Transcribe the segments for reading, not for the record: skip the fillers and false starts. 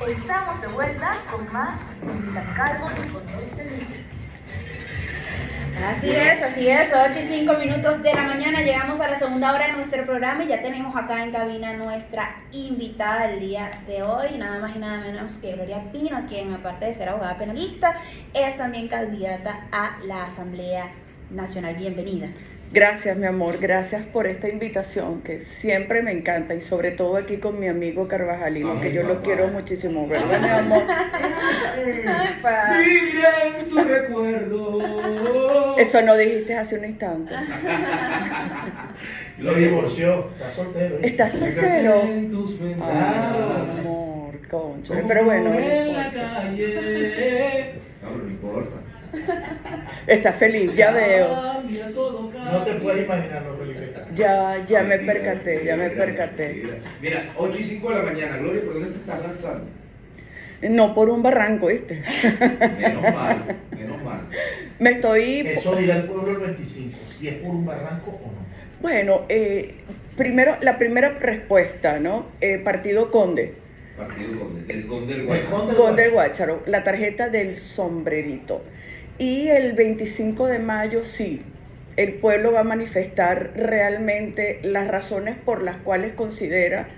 Estamos de vuelta con más Invita Calvo y Control Técnico. Así es, 8:05 de la mañana, llegamos a la segunda hora de nuestro programa y ya tenemos acá en cabina nuestra invitada del día de hoy, nada más y nada menos que Gloria Pino, quien aparte de ser abogada penalista, es también candidata a la Asamblea Nacional. Bienvenida. Gracias, mi amor, gracias por esta invitación que siempre me encanta y sobre todo aquí con mi amigo Carvajalino, que yo lo quiero muchísimo, ¿verdad, mi amor? Viviré en tu recuerdo. Eso no dijiste hace un instante. Se divorció, está soltero. ¿Estás soltero? En tus Ay, ventanas. amor, concho. Pero bueno, no En la importa. calle. No importa. Estás feliz, ya veo. No te puedes imaginar lo feliz que está. Ya me percaté. Mira, 8:05 de la mañana, Gloria, ¿por dónde te estás lanzando? No por un barranco, ¿viste? Menos mal. Me estoy... Eso dirá el pueblo el 25, si es por un barranco o no. Bueno, primero, la primera respuesta, ¿no? Partido Conde. Partido Conde, el Conde del El Guayana. Conde del Guácharo, la tarjeta del sombrerito. Y el 25 de mayo, sí, el pueblo va a manifestar realmente las razones por las cuales considera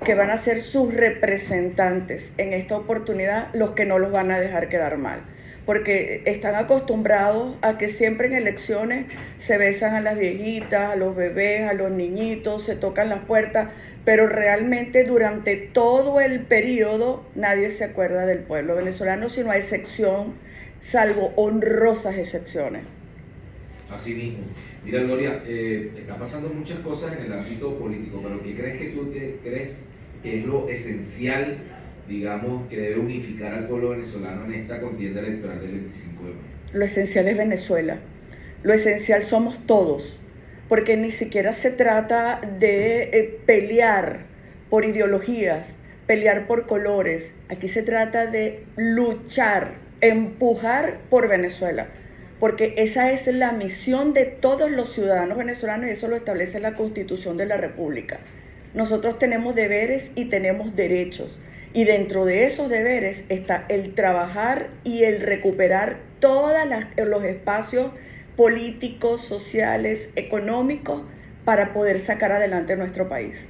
que van a ser sus representantes en esta oportunidad los que no los van a dejar quedar mal. Porque están acostumbrados a que siempre en elecciones se besan a las viejitas, a los bebés, a los niñitos, se tocan las puertas, pero realmente durante todo el periodo nadie se acuerda del pueblo venezolano, sino a excepción, salvo honrosas excepciones. Así mismo. Mira, Gloria, está pasando muchas cosas en el ámbito político, pero ¿qué crees crees que es lo esencial, digamos, que debe unificar al pueblo venezolano en esta contienda electoral del 25 de mayo? Lo esencial es Venezuela. Lo esencial somos todos, porque ni siquiera se trata de pelear por ideologías, pelear por colores. Aquí se trata de luchar, empujar por Venezuela, porque esa es la misión de todos los ciudadanos venezolanos y eso lo establece la Constitución de la República. Nosotros tenemos deberes y tenemos derechos. Y dentro de esos deberes está el trabajar y el recuperar todos los espacios políticos, sociales, económicos para poder sacar adelante nuestro país.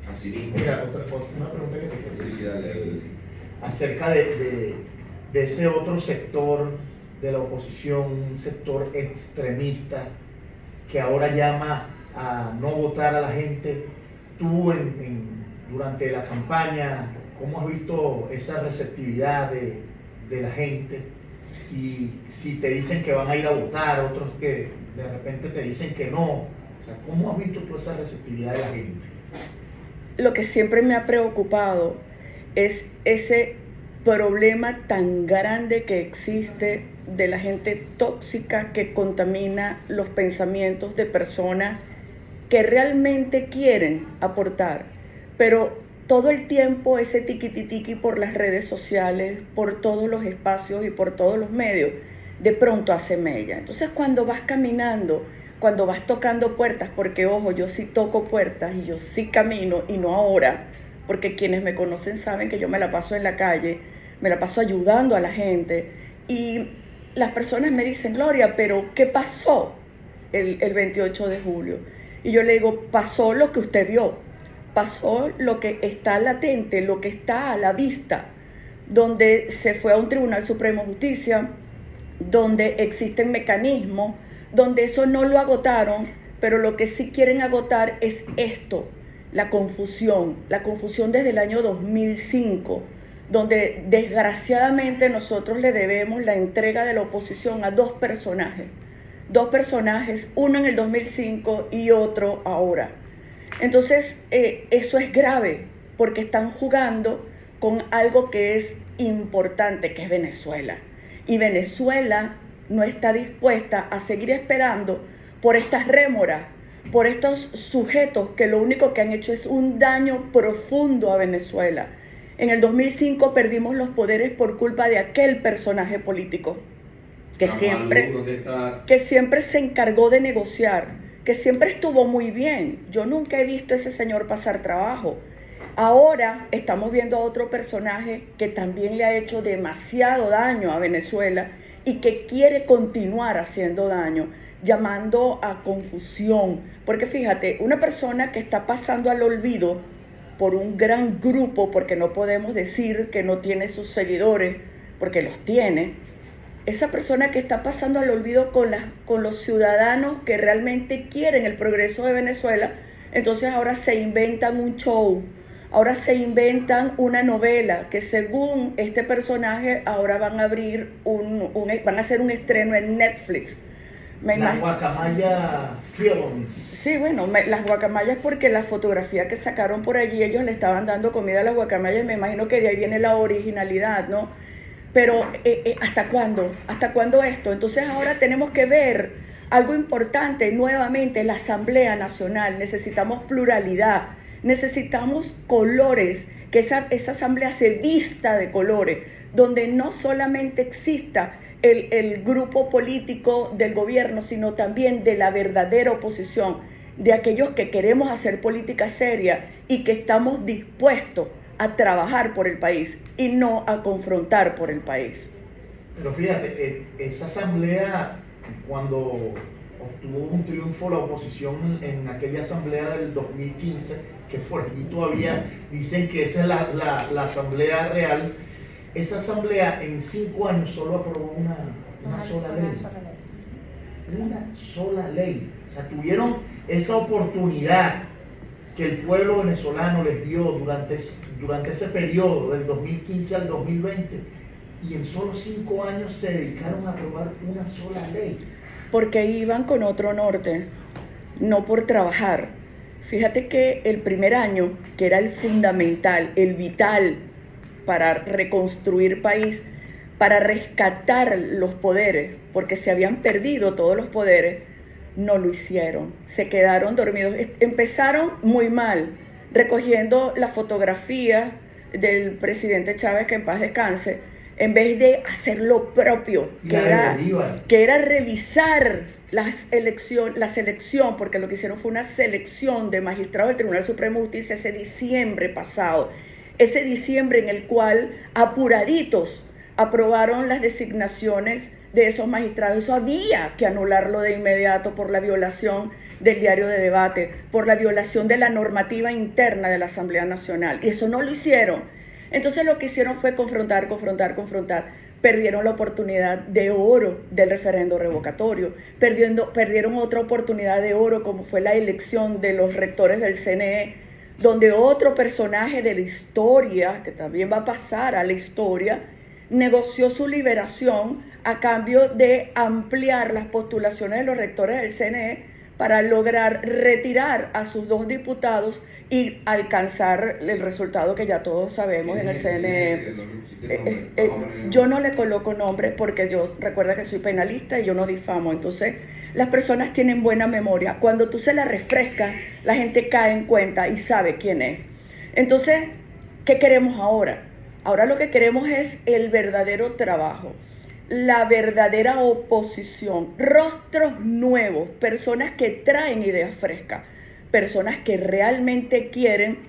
Así mismo. Mira, una pregunta que te quiero Sí, dale. acerca de ese otro sector de la oposición, un sector extremista que ahora llama a no votar a la gente. Tú durante la campaña, ¿cómo has visto esa receptividad de la gente? Si te dicen que van a ir a votar, otros que de repente te dicen que no. O sea, ¿cómo has visto tú esa receptividad de la gente? Lo que siempre me ha preocupado es ese problema tan grande que existe de la gente tóxica que contamina los pensamientos de personas que realmente quieren aportar, pero todo el tiempo ese tiquititiqui por las redes sociales, por todos los espacios y por todos los medios, de pronto hace mella. Entonces cuando vas caminando, cuando vas tocando puertas, porque ojo, yo sí toco puertas y yo sí camino y no ahora, porque quienes me conocen saben que yo me la paso en la calle, me la paso ayudando a la gente y las personas me dicen, Gloria, pero ¿qué pasó el 28 de julio? Y yo le digo, pasó lo que usted vio, pasó lo que está latente, lo que está a la vista, donde se fue a un Tribunal Supremo de Justicia, donde existen mecanismos, donde eso no lo agotaron, pero lo que sí quieren agotar es esto, la confusión desde el año 2005, donde desgraciadamente nosotros le debemos la entrega de la oposición a dos personajes, uno en el 2005 y otro ahora. Entonces, eso es grave, porque están jugando con algo que es importante, que es Venezuela. Y Venezuela no está dispuesta a seguir esperando por estas rémoras, por estos sujetos que lo único que han hecho es un daño profundo a Venezuela. En el 2005 perdimos los poderes por culpa de aquel personaje político que siempre se encargó de negociar que siempre estuvo muy bien. Yo nunca he visto a ese señor pasar trabajo. Ahora estamos viendo a otro personaje que también le ha hecho demasiado daño a Venezuela y que quiere continuar haciendo daño, llamando a confusión. Porque fíjate, una persona que está pasando al olvido por un gran grupo, porque no podemos decir que no tiene sus seguidores, porque los tiene, esa persona que está pasando al olvido con los ciudadanos que realmente quieren el progreso de Venezuela, entonces ahora se inventan un show, ahora se inventan una novela que según este personaje ahora van a abrir van a hacer un estreno en Netflix. La Guacamaya Films. Sí, bueno, las guacamayas, porque la fotografía que sacaron por allí, ellos le estaban dando comida a las guacamayas, me imagino que de ahí viene la originalidad, ¿no? Pero ¿hasta cuándo? ¿Hasta cuándo esto? Entonces ahora tenemos que ver algo importante nuevamente, la Asamblea Nacional. Necesitamos pluralidad, necesitamos colores, que esa asamblea se vista de colores, donde no solamente exista el grupo político del gobierno, sino también de la verdadera oposición, de aquellos que queremos hacer política seria y que estamos dispuestos a trabajar por el país y no a confrontar por el país. Pero fíjate, esa asamblea, cuando obtuvo un triunfo la oposición en aquella asamblea del 2015, que por allí todavía dicen que esa es la asamblea real, esa asamblea en 5 años solo aprobó una sola ley. Una sola ley. O sea, tuvieron esa oportunidad que el pueblo venezolano les dio durante ese periodo del 2015 al 2020, y en solo 5 años se dedicaron a aprobar una sola ley. Porque iban con otro norte, no por trabajar. Fíjate que el primer año, que era el fundamental, el vital para reconstruir país, para rescatar los poderes, porque se habían perdido todos los poderes, no lo hicieron, se quedaron dormidos. Empezaron muy mal, recogiendo las fotografías del presidente Chávez, que en paz descanse, en vez de hacer lo propio, que era revisar la selección, porque lo que hicieron fue una selección de magistrados del Tribunal Supremo de Justicia ese diciembre pasado, ese diciembre en el cual apuraditos aprobaron las designaciones de esos magistrados. Eso había que anularlo de inmediato por la violación del diario de debate, por la violación de la normativa interna de la Asamblea Nacional, y eso no lo hicieron. Entonces lo que hicieron fue confrontar. Perdieron la oportunidad de oro del referendo revocatorio, perdieron otra oportunidad de oro, como fue la elección de los rectores del CNE, donde otro personaje de la historia, que también va a pasar a la historia, negoció su liberación a cambio de ampliar las postulaciones de los rectores del CNE para lograr retirar a sus 2 diputados y alcanzar el resultado que ya todos sabemos en el CNE. Yo no le coloco nombre porque yo recuerda que soy penalista y yo no difamo. Entonces las personas tienen buena memoria. Cuando tú se la refrescas, la gente cae en cuenta y sabe quién es. Entonces, ¿qué queremos ahora? Ahora lo que queremos es el verdadero trabajo, la verdadera oposición, rostros nuevos, personas que traen ideas frescas, personas que realmente quieren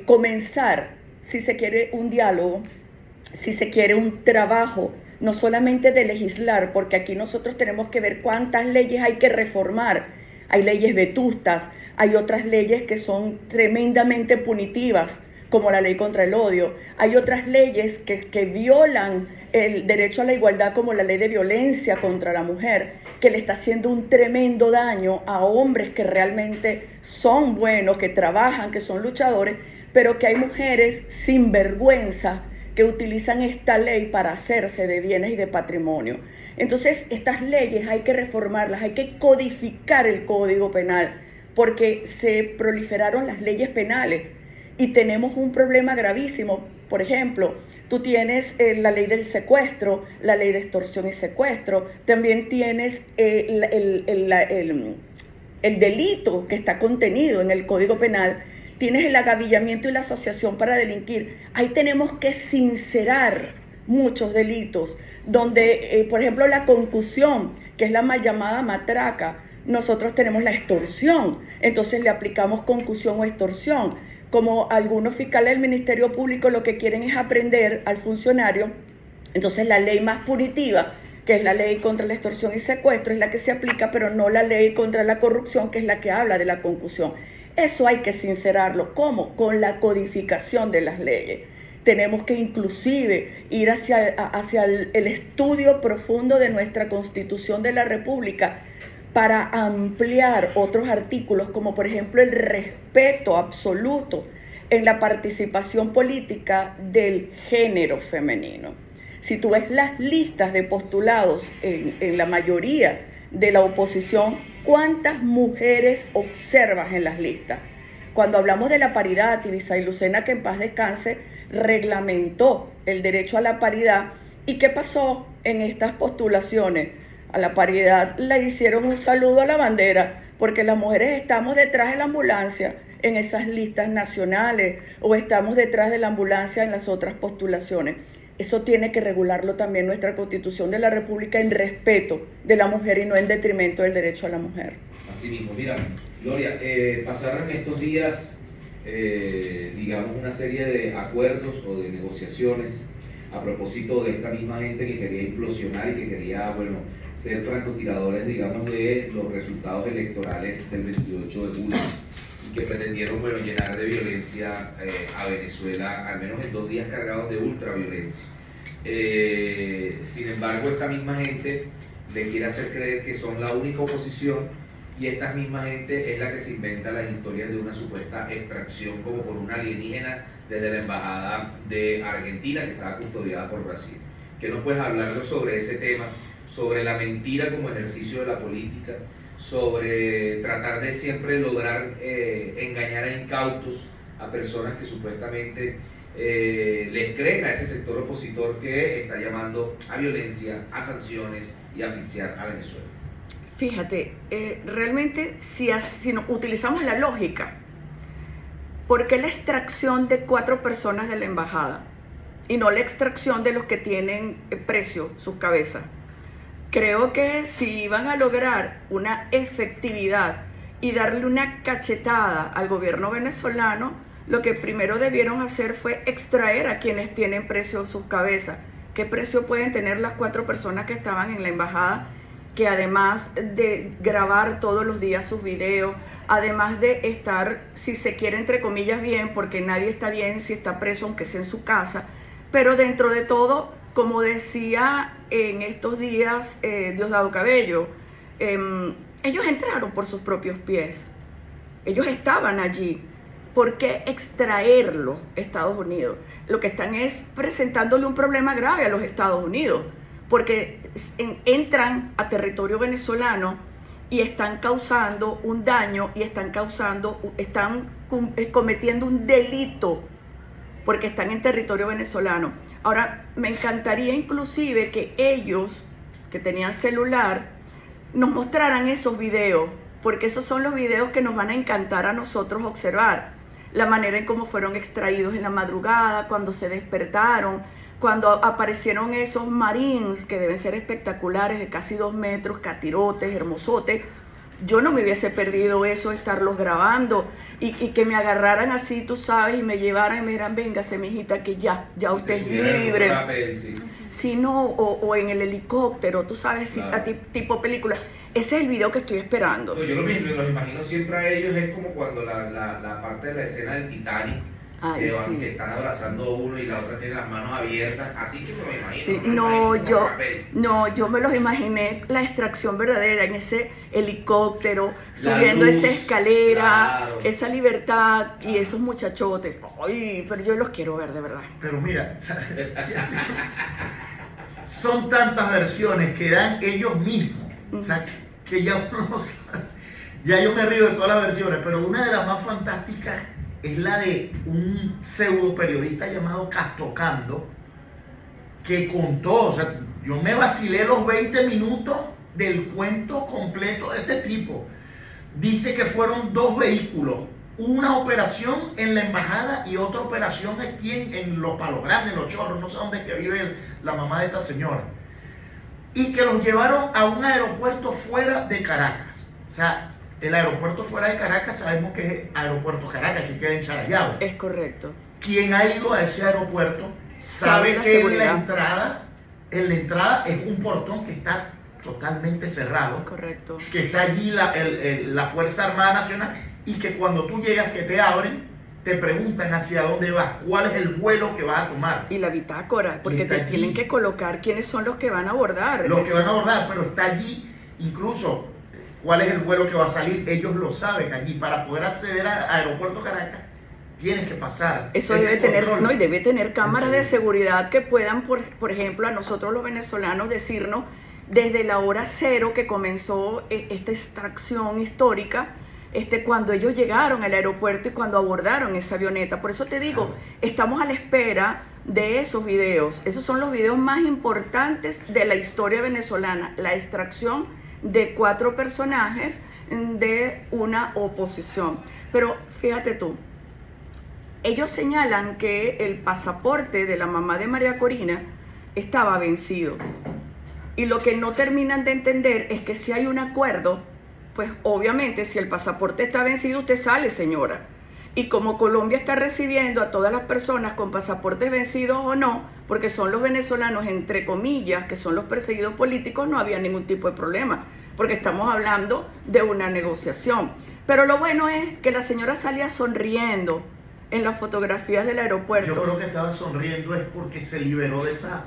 comenzar, si se quiere, un diálogo, si se quiere un trabajo, no solamente de legislar, porque aquí nosotros tenemos que ver cuántas leyes hay que reformar. Hay leyes vetustas, hay otras leyes que son tremendamente punitivas, como la ley contra el odio. Hay otras leyes que violan el derecho a la igualdad, como la ley de violencia contra la mujer, que le está haciendo un tremendo daño a hombres que realmente son buenos, que trabajan, que son luchadores, pero que hay mujeres sin vergüenza que utilizan esta ley para hacerse de bienes y de patrimonio. Entonces, estas leyes hay que reformarlas, hay que codificar el Código Penal, porque se proliferaron las leyes penales y tenemos un problema gravísimo. Por ejemplo, tú tienes la ley del secuestro, la ley de extorsión y secuestro, también tienes el delito que está contenido en el Código Penal, tienes el agavillamiento y la asociación para delinquir. Ahí tenemos que sincerar muchos delitos, donde, por ejemplo, la concusión, que es la mal llamada matraca, nosotros tenemos la extorsión, entonces le aplicamos concusión o extorsión. Como algunos fiscales del Ministerio Público lo que quieren es aprender al funcionario, entonces la ley más punitiva, que es la ley contra la extorsión y secuestro, es la que se aplica, pero no la ley contra la corrupción, que es la que habla de la concusión. Eso hay que sincerarlo. ¿Cómo? Con la codificación de las leyes. Tenemos que inclusive ir hacia el estudio profundo de nuestra Constitución de la República para ampliar otros artículos, como por ejemplo el respeto absoluto en la participación política del género femenino. Si tú ves las listas de postulados en la mayoría de la oposición, ¿cuántas mujeres observas en las listas? Cuando hablamos de la paridad, Ibisay Lucena, que en paz descanse, reglamentó el derecho a la paridad. ¿Y qué pasó en estas postulaciones? A la paridad le hicieron un saludo a la bandera, porque las mujeres estamos detrás de la ambulancia en esas listas nacionales o estamos detrás de la ambulancia en las otras postulaciones. Eso tiene que regularlo también nuestra Constitución de la República en respeto de la mujer y no en detrimento del derecho a la mujer. Así mismo, mira, Gloria, pasaron estos días, digamos, una serie de acuerdos o de negociaciones a propósito de esta misma gente que quería implosionar y que quería, bueno, ser francotiradores, digamos, de los resultados electorales del 28 de julio y que pretendieron, bueno, llenar de violencia a Venezuela, al menos en 2 días cargados de ultraviolencia. Sin embargo, esta misma gente le quiere hacer creer que son la única oposición y esta misma gente es la que se inventa las historias de una supuesta extracción como por una alienígena desde la embajada de Argentina que estaba custodiada por Brasil. ¿Qué nos puedes hablar sobre ese tema? Sobre la mentira como ejercicio de la política, sobre tratar de siempre lograr engañar a incautos, a personas que supuestamente les creen a ese sector opositor que está llamando a violencia, a sanciones y a asfixiar a Venezuela. Fíjate, realmente si utilizamos la lógica, ¿por qué la extracción de 4 personas de la embajada y no la extracción de los que tienen precio sus cabezas? Creo que si iban a lograr una efectividad y darle una cachetada al gobierno venezolano, lo que primero debieron hacer fue extraer a quienes tienen precio sus cabezas. ¿Qué precio pueden tener las 4 personas que estaban en la embajada? Que además de grabar todos los días sus videos, además de estar, si se quiere, entre comillas, bien, porque nadie está bien si está preso, aunque sea en su casa, pero dentro de todo, como decía en estos días Diosdado Cabello, ellos entraron por sus propios pies, ellos estaban allí. ¿Por qué extraerlo Estados Unidos? Lo que están es presentándole un problema grave a los Estados Unidos, porque entran a territorio venezolano y están causando un daño y están cometiendo un delito porque están en territorio venezolano. Ahora, me encantaría inclusive que ellos, que tenían celular, nos mostraran esos videos, porque esos son los videos que nos van a encantar a nosotros observar. La manera en cómo fueron extraídos en la madrugada, cuando se despertaron, cuando aparecieron esos marines que deben ser espectaculares, de casi 2 metros, catirotes, hermosotes. Yo no me hubiese perdido eso, estarlos grabando y que me agarraran así, tú sabes, y me llevaran y me dijeran, véngase, mijita, que ya usted es libre. Papel, sí. Si no, o en el helicóptero, tú sabes, Claro. Tipo película. Ese es el video que estoy esperando. Yo los imagino siempre a ellos, es como cuando la parte de la escena del Titanic, Ay, sí. que están abrazando a uno y la otra tiene las manos abiertas, así que me lo imagino. Sí, me lo imagino como papel. yo me los imaginé la extracción verdadera en ese helicóptero, subiendo esa escalera, claro. esa libertad y esos muchachotes. Ay, pero yo los quiero ver de verdad. Pero mira, son tantas versiones que dan ellos mismos, o sea, que ya uno no sabe. Ya yo me río de todas las versiones, pero una de las más fantásticas es la de un pseudo periodista llamado Castocando, que contó, o sea, yo me vacilé los 20 minutos del cuento completo de este tipo. Dice que fueron 2 vehículos, una operación en la embajada y otra operación aquí en Los Palos Grandes, en Los Chorros, no sé dónde es que vive la mamá de esta señora, y que los llevaron a un aeropuerto fuera de Caracas. O sea, el aeropuerto fuera de Caracas sabemos que es Aeropuerto Caracas, que queda en Charallao. Es correcto. Quien ha ido a ese aeropuerto Sabe sabe la que seguridad. en la entrada es un portón que está totalmente cerrado, Correcto. que está allí la Fuerza Armada Nacional, y que cuando tú llegas, que te abren, te preguntan hacia dónde vas, cuál es el vuelo que vas a tomar. Y la bitácora, porque está te allí. tienen que colocar quiénes son los que van a abordar. Los que van a abordar, pero está allí incluso cuál es el vuelo que va a salir, ellos lo saben allí. Para poder acceder a Aeropuerto Caracas, tienes que pasar. Eso ese debe tener, control. no, y debe tener cámaras Sí. de seguridad que puedan, por ejemplo, a nosotros los venezolanos decirnos desde la hora cero que comenzó esta extracción histórica, cuando ellos llegaron al aeropuerto y cuando abordaron esa avioneta. Por eso te digo, Claro. estamos a la espera de esos videos. Esos son los videos más importantes de la historia venezolana, la extracción de 4 personajes de una oposición. Pero fíjate tú, ellos señalan que el pasaporte de la mamá de María Corina estaba vencido. Y lo que no terminan de entender es que si hay un acuerdo, pues obviamente si el pasaporte está vencido, usted sale, señora. Y como Colombia está recibiendo a todas las personas con pasaportes vencidos o no, porque son los venezolanos, entre comillas, que son los perseguidos políticos, no había ningún tipo de problema, porque estamos hablando de una negociación. Pero lo bueno es que la señora salía sonriendo en las fotografías del aeropuerto. Yo creo que estaba sonriendo es porque se liberó de esa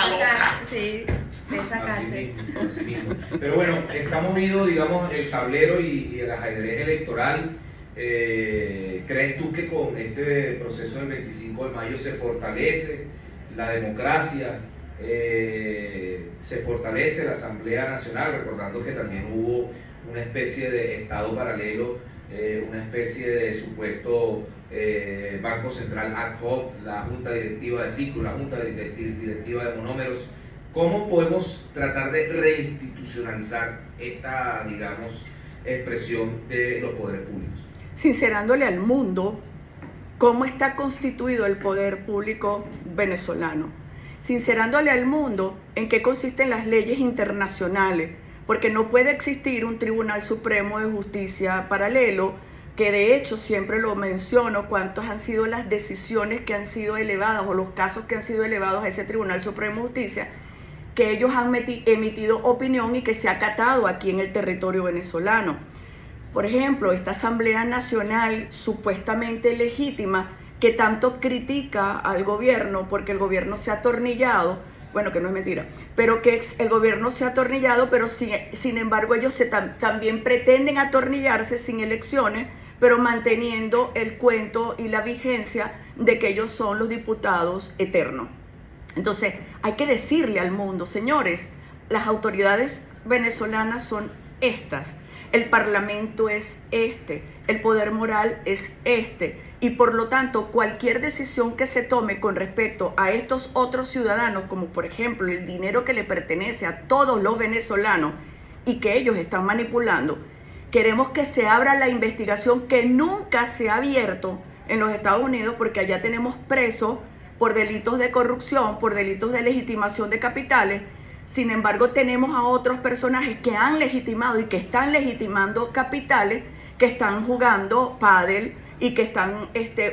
loca. Sí, de esa Así cárcel. mismo, así mismo. Pero bueno, estamos viendo, digamos, el tablero y el ajedrez electoral. ¿Crees tú que con este proceso del 25 de mayo se fortalece la democracia? Se fortalece la Asamblea Nacional, recordando que también hubo una especie de estado paralelo, una especie de supuesto Banco Central ad hoc, la Junta Directiva de Ciclo, la Junta Directiva de Monómeros. ¿Cómo podemos tratar de reinstitucionalizar esta, digamos, expresión de los poderes públicos? Sincerándole al mundo cómo está constituido el poder público venezolano, sincerándole al mundo en qué consisten las leyes internacionales, porque no puede existir un Tribunal Supremo de Justicia paralelo, que de hecho siempre lo menciono, cuántas han sido las decisiones que han sido elevadas o los casos que han sido elevados a ese Tribunal Supremo de Justicia, que ellos han emitido opinión y que se ha acatado aquí en el territorio venezolano. Por ejemplo, esta Asamblea Nacional supuestamente legítima que tanto critica al gobierno porque el gobierno se ha atornillado, bueno, que no es mentira, pero que el gobierno se ha atornillado, pero sin embargo ellos también pretenden atornillarse sin elecciones, pero manteniendo el cuento y la vigencia de que ellos son los diputados eternos. Entonces, hay que decirle al mundo, señores, las autoridades venezolanas son estas. El Parlamento es el poder moral es y por lo tanto cualquier decisión que se tome con respecto a estos otros ciudadanos, como por ejemplo el dinero que le pertenece a todos los venezolanos y que ellos están manipulando, queremos que se abra la investigación que nunca se ha abierto en los Estados Unidos, porque allá tenemos presos por delitos de corrupción, por delitos de legitimación de capitales. Sin embargo, tenemos a otros personajes que han legitimado y que están legitimando capitales, que están jugando pádel y que están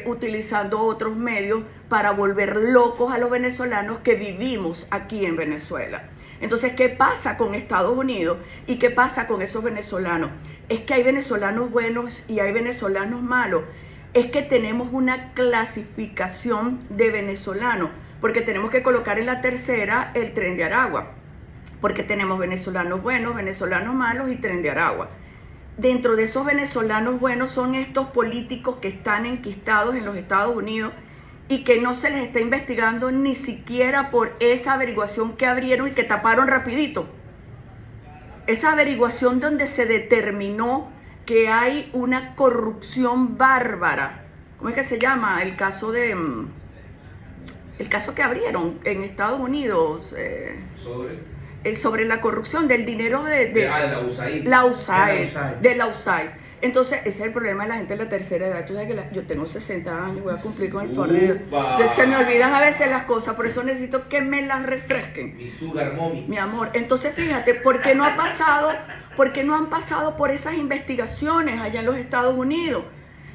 utilizando otros medios para volver locos a los venezolanos que vivimos aquí en Venezuela. Entonces, ¿qué pasa con Estados Unidos y qué pasa con esos venezolanos? Es que hay venezolanos buenos y hay venezolanos malos. Es que tenemos una clasificación de venezolanos, porque tenemos que colocar en la tercera el Tren de Aragua, porque tenemos venezolanos buenos, venezolanos malos y Tren de Aragua. Dentro de esos venezolanos buenos son estos políticos que están enquistados en los Estados Unidos y que no se les está investigando ni siquiera por esa averiguación que abrieron y que taparon rapidito. Esa averiguación donde se determinó que hay una corrupción bárbara. ¿Cómo es que se llama? El caso que abrieron en Estados Unidos. Sobre sobre la corrupción del dinero de la USAID. la USAID, USAID. de la USAID. Entonces, ese es el problema de la gente de la tercera edad. Tú sabes que yo tengo 60 años, voy a cumplir con el fornido. ¡Upa! Entonces se me olvidan a veces las cosas, por eso necesito que me las refresquen. Mi sugar mommy. Mi amor, entonces fíjate, ¿por qué no han pasado por esas investigaciones allá en los Estados Unidos?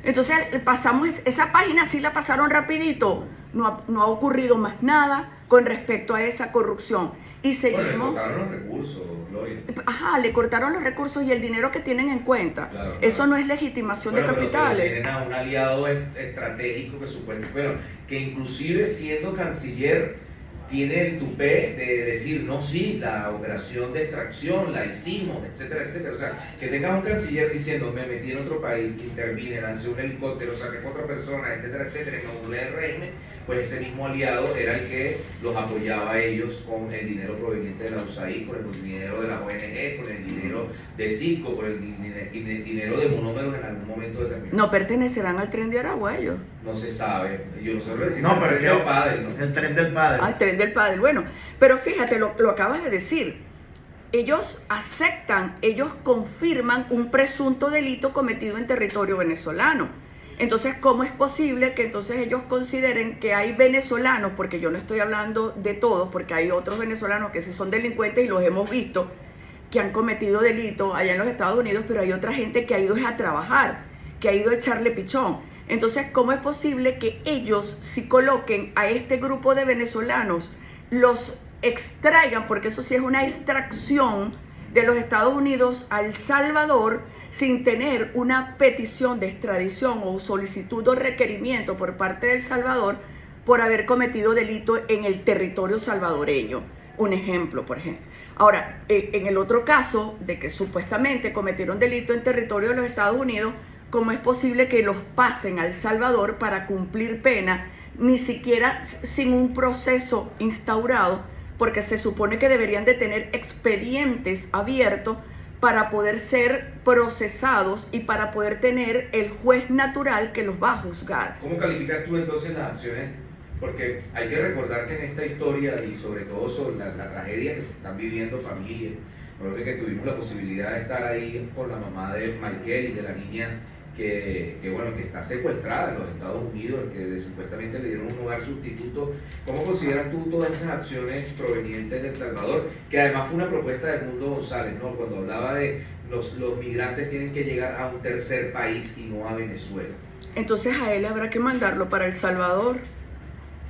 Entonces pasamos, esa página sí la pasaron rapidito, no ha ocurrido más nada con respecto a esa corrupción. Y Bueno, le seguimos... cortaron los recursos, Gloria. Ajá, le cortaron los recursos y el dinero que tienen en cuenta. Claro, Eso claro. no es legitimación Bueno, de pero capitales. tienen a un aliado estratégico que supuestamente, que inclusive siendo canciller tiene el tupé de decir, no, sí, la operación de extracción la hicimos, etcétera, etcétera. O sea, que tengas un canciller diciendo, me metí en otro país, intervine, lancé un helicóptero, saqué 4 personas, etcétera, etcétera, que anulé el régimen, pues ese mismo aliado era el que los apoyaba a ellos con el dinero proveniente de la USAID, con el dinero de la ONG, con el dinero de Cisco, con el dinero de monómeros en algún momento determinado. No pertenecerán al Tren de Aragua ellos. No se sabe. Yo no sé lo decimos. No, pero es que el padre, ¿no? el tren del padre. Al Tren del Padre. Bueno, pero fíjate, lo acabas de decir. Ellos aceptan, ellos confirman un presunto delito cometido en territorio venezolano. Entonces, ¿cómo es posible que entonces ellos consideren que hay venezolanos, porque yo no estoy hablando de todos, porque hay otros venezolanos que sí son delincuentes y los hemos visto, que han cometido delitos allá en los Estados Unidos, pero hay otra gente que ha ido a trabajar, que ha ido a echarle pichón? Entonces, ¿cómo es posible que ellos, si coloquen a este grupo de venezolanos, los extraigan, porque eso sí es una extracción de los Estados Unidos a El Salvador, sin tener una petición de extradición o solicitud o requerimiento por parte de El Salvador por haber cometido delito en el territorio salvadoreño? Un ejemplo, por ejemplo. Ahora, en el otro caso de que supuestamente cometieron delito en territorio de los Estados Unidos, ¿cómo es posible que los pasen a El Salvador para cumplir pena, ni siquiera sin un proceso instaurado? Porque se supone que deberían de tener expedientes abiertos para poder ser procesados y para poder tener el juez natural que los va a juzgar. ¿Cómo calificas tú entonces las acciones? Porque hay que recordar que en esta historia y sobre todo sobre la tragedia que se están viviendo familias, nosotros que tuvimos la posibilidad de estar ahí con la mamá de Michael y de la niña que está secuestrada en los Estados Unidos, que supuestamente le dieron un hogar sustituto. ¿Cómo consideras tú todas esas acciones provenientes de El Salvador? Que además fue una propuesta del Mundo González, ¿no? Cuando hablaba de los migrantes tienen que llegar a un tercer país y no a Venezuela. Entonces a él habrá que mandarlo para El Salvador.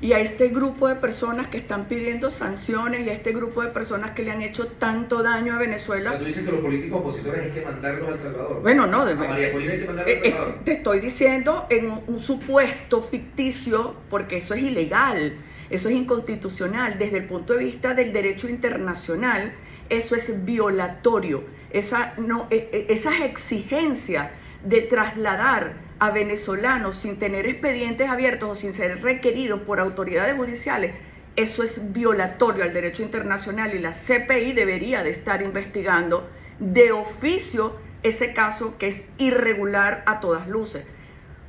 Y a este grupo de personas que están pidiendo sanciones y a este grupo de personas que le han hecho tanto daño a O sea, Venezuela. tú dices que los políticos opositores hay que mandarlos a El Salvador. Bueno, no, A María Corina hay que mandarla a El Salvador. te estoy diciendo en un supuesto ficticio, porque eso es ilegal, eso es inconstitucional. Desde el punto de vista del derecho internacional, eso es violatorio. Esas exigencias de trasladar a venezolanos sin tener expedientes abiertos o sin ser requeridos por autoridades judiciales, eso es violatorio al derecho internacional y la CPI debería de estar investigando de oficio ese caso que es irregular a todas luces.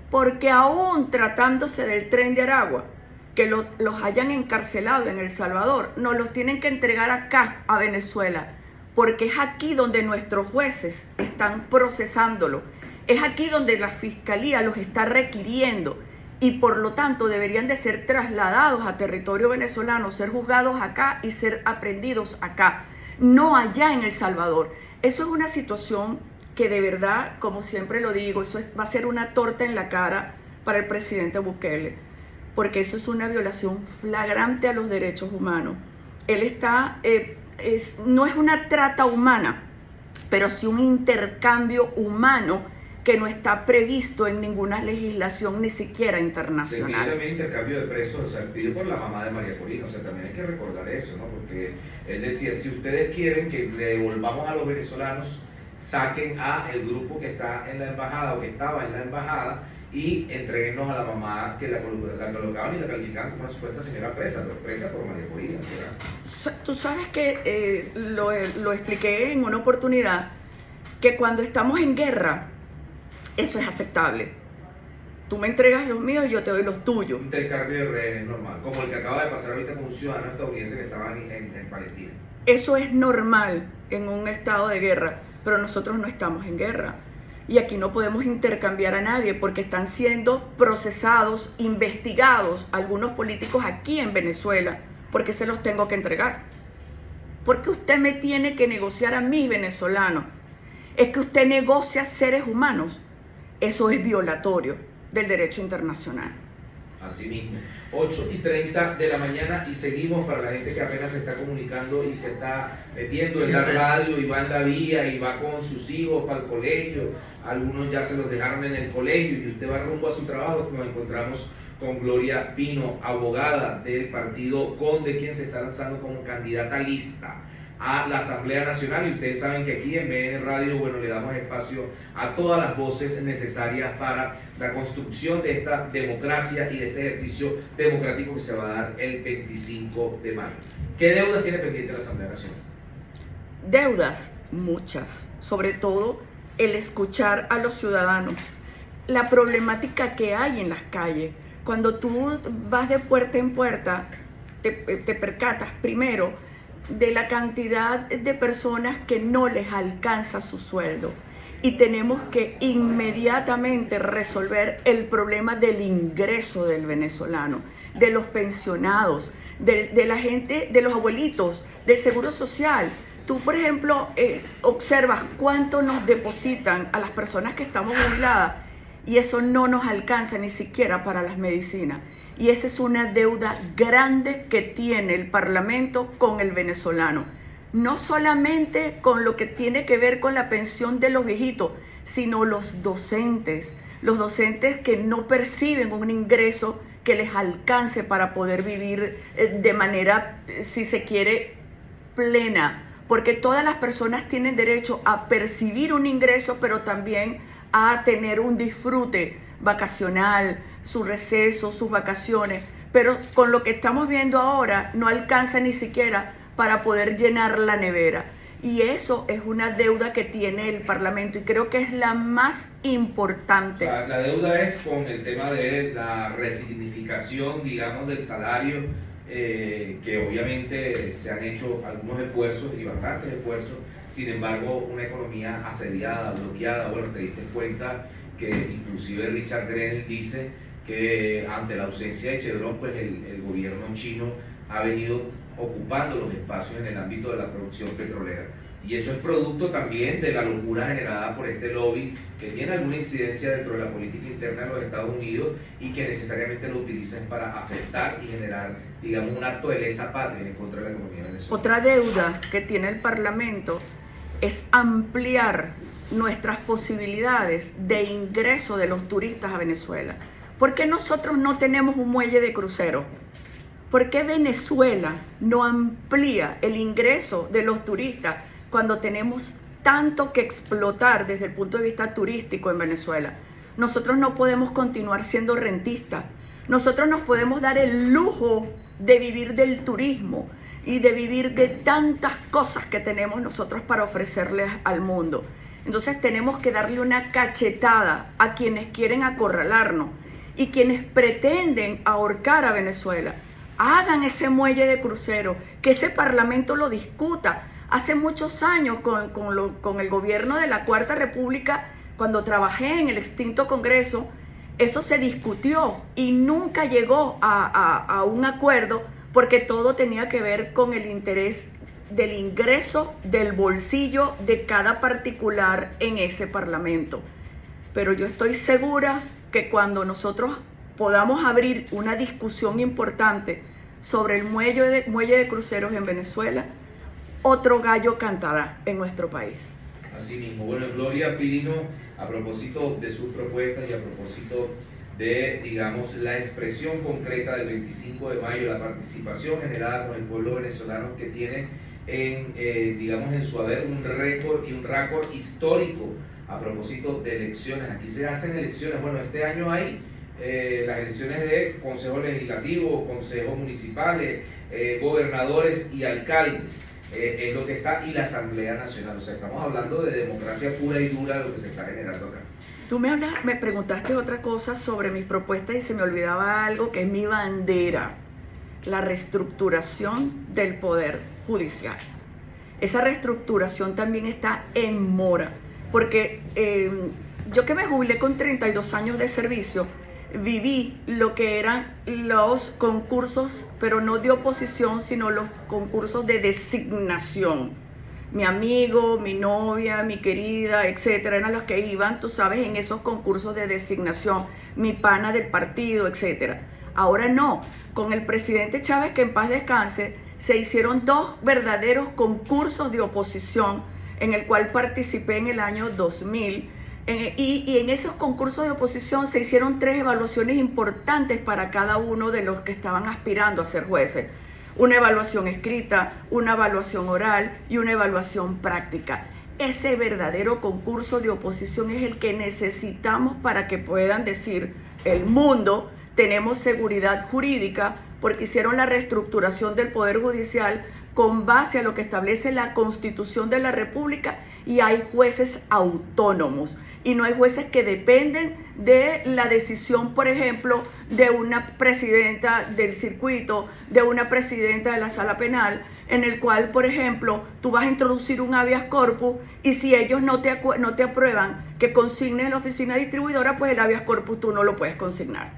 Porque aún tratándose del Tren de Aragua, que los hayan encarcelado en El Salvador, nos los tienen que entregar acá a Venezuela, porque es aquí donde nuestros jueces están procesándolo. Es aquí donde la fiscalía los está requiriendo y por lo tanto deberían de ser trasladados a territorio venezolano, ser juzgados acá y ser aprehendidos acá, no allá en El Salvador. Eso es una situación que de verdad, como siempre lo digo, va a ser una torta en la cara para el presidente Bukele, porque eso es una violación flagrante a los derechos humanos. Él está, no es una trata humana, pero sí un intercambio humano que no está previsto en ninguna legislación, ni siquiera internacional. Se pide también intercambio de presos, o sea, pidió por la mamá de María Corina, o sea, también hay que recordar eso, ¿no? Porque él decía, si ustedes quieren que le devolvamos a los venezolanos, saquen a el grupo que está en la embajada o que estaba en la embajada y entreguennos a la mamá que la colocaban y la calificaban como una supuesta señora presa, pero presa por María Corina, ¿verdad? Tú sabes que lo expliqué en una oportunidad, que cuando estamos en guerra, eso es aceptable. Tú me entregas los míos y yo te doy los tuyos. Un intercambio de rehenes normal, como el que acaba de pasar ahorita con un ciudadano estadounidense que estaba en Palestina. Eso es normal en un estado de guerra, pero nosotros no estamos en guerra. Y aquí no podemos intercambiar a nadie porque están siendo procesados, investigados algunos políticos aquí en Venezuela. ¿Por qué se los tengo que entregar? Porque usted me tiene que negociar a mí, venezolano. Es que usted negocia seres humanos. Eso es violatorio del derecho internacional. Así mismo, 8:30 de la mañana y seguimos para la gente que apenas se está comunicando y se está metiendo en la radio y va en la vía y va con sus hijos para el colegio. Algunos ya se los dejaron en el colegio y usted va rumbo a su trabajo. Nos encontramos con Gloria Pino, abogada del partido Conde, quien se está lanzando como candidata lista a la Asamblea Nacional. Y ustedes saben que aquí en BN Radio, bueno, le damos espacio a todas las voces necesarias para la construcción de esta democracia y de este ejercicio democrático que se va a dar el 25 de mayo. ¿Qué deudas tiene pendiente la Asamblea Nacional? Deudas, muchas, sobre todo el escuchar a los ciudadanos, la problemática que hay en las calles. Cuando tú vas de puerta en puerta, te percatas primero de la cantidad de personas que no les alcanza su sueldo. Y tenemos que inmediatamente resolver el problema del ingreso del venezolano, de los pensionados, de la gente, de los abuelitos, del seguro social. Tú, por ejemplo, observas cuánto nos depositan a las personas que estamos jubiladas y eso no nos alcanza ni siquiera para las medicinas. Y esa es una deuda grande que tiene el Parlamento con el venezolano. No solamente con lo que tiene que ver con la pensión de los viejitos, sino los docentes que no perciben un ingreso que les alcance para poder vivir de manera, si se quiere, plena. Porque todas las personas tienen derecho a percibir un ingreso, pero también a tener un disfrute vacacional, su receso, sus vacaciones, pero con lo que estamos viendo ahora no alcanza ni siquiera para poder llenar la nevera. Y eso es una deuda que tiene el Parlamento y creo que es la más importante. O sea, la deuda es con el tema de la resignificación, digamos, del salario, que obviamente se han hecho algunos esfuerzos y bastantes esfuerzos. Sin embargo, una economía asediada, bloqueada. Bueno, te diste cuenta que inclusive Richard Grenell dice que ante la ausencia de Chevron, pues el gobierno chino ha venido ocupando los espacios en el ámbito de la producción petrolera. Y eso es producto también de la locura generada por este lobby que tiene alguna incidencia dentro de la política interna de los Estados Unidos y que necesariamente lo utilizan para afectar y generar, digamos, un acto de lesa patria en contra de la economía venezolana. Otra deuda que tiene el Parlamento es ampliar nuestras posibilidades de ingreso de los turistas a Venezuela. ¿Por qué nosotros no tenemos un muelle de crucero? ¿Por qué Venezuela no amplía el ingreso de los turistas cuando tenemos tanto que explotar desde el punto de vista turístico en Venezuela? Nosotros no podemos continuar siendo rentistas. Nosotros nos podemos dar el lujo de vivir del turismo y de vivir de tantas cosas que tenemos nosotros para ofrecerles al mundo. Entonces tenemos que darle una cachetada a quienes quieren acorralarnos y quienes pretenden ahorcar a Venezuela. Hagan ese muelle de crucero, que ese Parlamento lo discuta. Hace muchos años con el gobierno de la Cuarta República, cuando trabajé en el extinto Congreso, eso se discutió y nunca llegó a un acuerdo porque todo tenía que ver con el interés del ingreso del bolsillo de cada particular en ese Parlamento. Pero yo estoy segura que cuando nosotros podamos abrir una discusión importante sobre el muelle de cruceros en Venezuela, otro gallo cantará en nuestro país. Así mismo. Bueno, Gloria Pino, a propósito de sus propuestas y a propósito de, digamos, la expresión concreta del 25 de mayo, la participación generada con el pueblo venezolano que tiene digamos, en su haber un récord y un récord histórico a propósito de elecciones. Aquí se hacen elecciones. Bueno, este año hay las elecciones de consejos legislativos, consejos municipales, gobernadores y alcaldes. Es lo que está, y la Asamblea Nacional. O sea, estamos hablando de democracia pura y dura de lo que se está generando acá. Tú me preguntaste otra cosa sobre mis propuestas y se me olvidaba algo que es mi bandera: la reestructuración del Poder Judicial. esa reestructuración también está en mora, porque yo que me jubilé con 32 años de servicio, viví lo que eran los concursos, pero no de oposición, sino los concursos de designación. Mi amigo, mi novia, mi querida, etcétera, eran los que iban, tú sabes, en esos concursos de designación, mi pana del partido, etcétera. Ahora no, con el presidente Chávez, que en paz descanse, se hicieron 2 verdaderos concursos de oposición en el cual participé en el año 2000. Y en esos concursos de oposición se hicieron 3 evaluaciones importantes para cada uno de los que estaban aspirando a ser jueces. Una evaluación escrita, una evaluación oral y una evaluación práctica. Ese verdadero concurso de oposición es el que necesitamos para que puedan decir el mundo, tenemos seguridad jurídica porque hicieron la reestructuración del Poder Judicial con base a lo que establece la Constitución de la República y hay jueces autónomos. Y no hay jueces que dependen de la decisión, por ejemplo, de una presidenta del circuito, de una presidenta de la sala penal, en el cual, por ejemplo, tú vas a introducir un habeas corpus y si ellos no te aprueban que consignes en la oficina distribuidora, pues el habeas corpus tú no lo puedes consignar.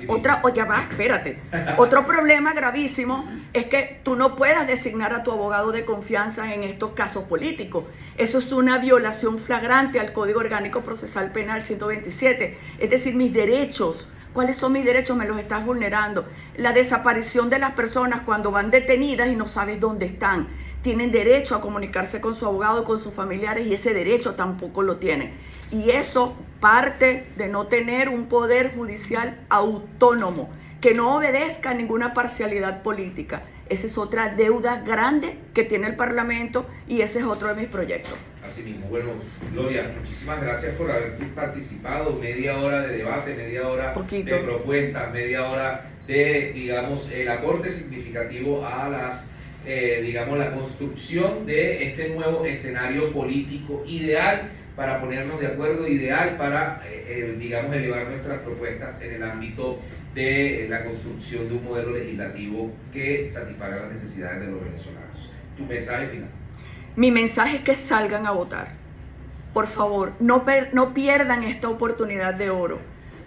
Otro problema gravísimo es que tú no puedas designar a tu abogado de confianza en estos casos políticos. Eso es una violación flagrante al Código Orgánico Procesal Penal 127. Es decir, mis derechos. ¿Cuáles son mis derechos? Me los estás vulnerando. La desaparición de las personas cuando van detenidas y no sabes dónde están. Tienen derecho a comunicarse con su abogado, con sus familiares, y ese derecho tampoco lo tienen. Y eso parte de no tener un poder judicial autónomo, que no obedezca a ninguna parcialidad política. Esa es otra deuda grande que tiene el Parlamento y ese es otro de mis proyectos. Así mismo. Bueno, Gloria, muchísimas gracias por haber participado. Media hora de debate, media hora de propuestas, media hora de, digamos, el aporte significativo a las la construcción de este nuevo escenario político ideal para ponernos de acuerdo, ideal para, elevar nuestras propuestas en el ámbito de la construcción de un modelo legislativo que satisfaga las necesidades de los venezolanos. Tu mensaje final. Mi mensaje es que salgan a votar. Por favor, no pierdan esta oportunidad de oro.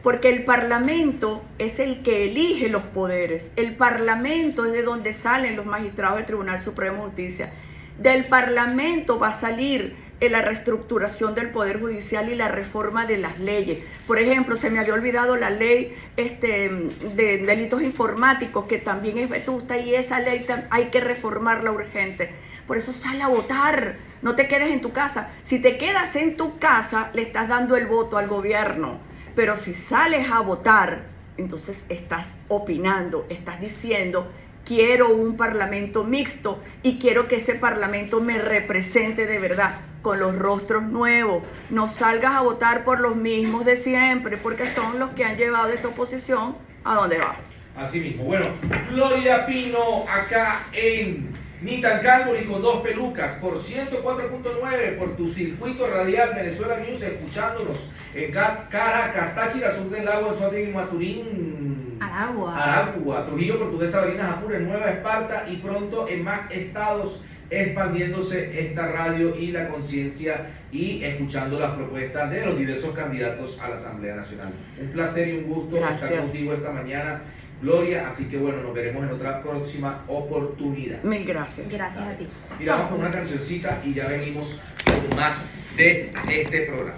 Porque el Parlamento es el que elige los poderes. El Parlamento es de donde salen los magistrados del Tribunal Supremo de Justicia. Del Parlamento va a salir la reestructuración del Poder Judicial y la reforma de las leyes. Por ejemplo, se me había olvidado la ley de delitos informáticos, que también es vetusta, y esa ley hay que reformarla urgente. Por eso sale a votar, no te quedes en tu casa. Si te quedas en tu casa, le estás dando el voto al gobierno. Pero si sales a votar, entonces estás opinando, estás diciendo, quiero un parlamento mixto y quiero que ese parlamento me represente de verdad, con los rostros nuevos. No salgas a votar por los mismos de siempre, porque son los que han llevado esta oposición a donde va. Así mismo. Bueno, Gloria Pino acá en Ni tan calvo ni con 2 pelucas por 104.9 por tu circuito radial Venezuela News, escuchándonos en Caracas, Táchira, Sur del Lago, Anzoátegui, Maturín, Aragua, Trujillo, Portuguesa, Barinas, Apures, Nueva Esparta y pronto en más estados, expandiéndose esta radio y la conciencia y escuchando las propuestas de los diversos candidatos a la Asamblea Nacional. Un placer y un gusto estar contigo esta mañana, Gloria, así que bueno, nos veremos en otra próxima oportunidad. Mil gracias. Gracias a ti. Mira, vamos con una cancioncita y ya venimos con más de este programa.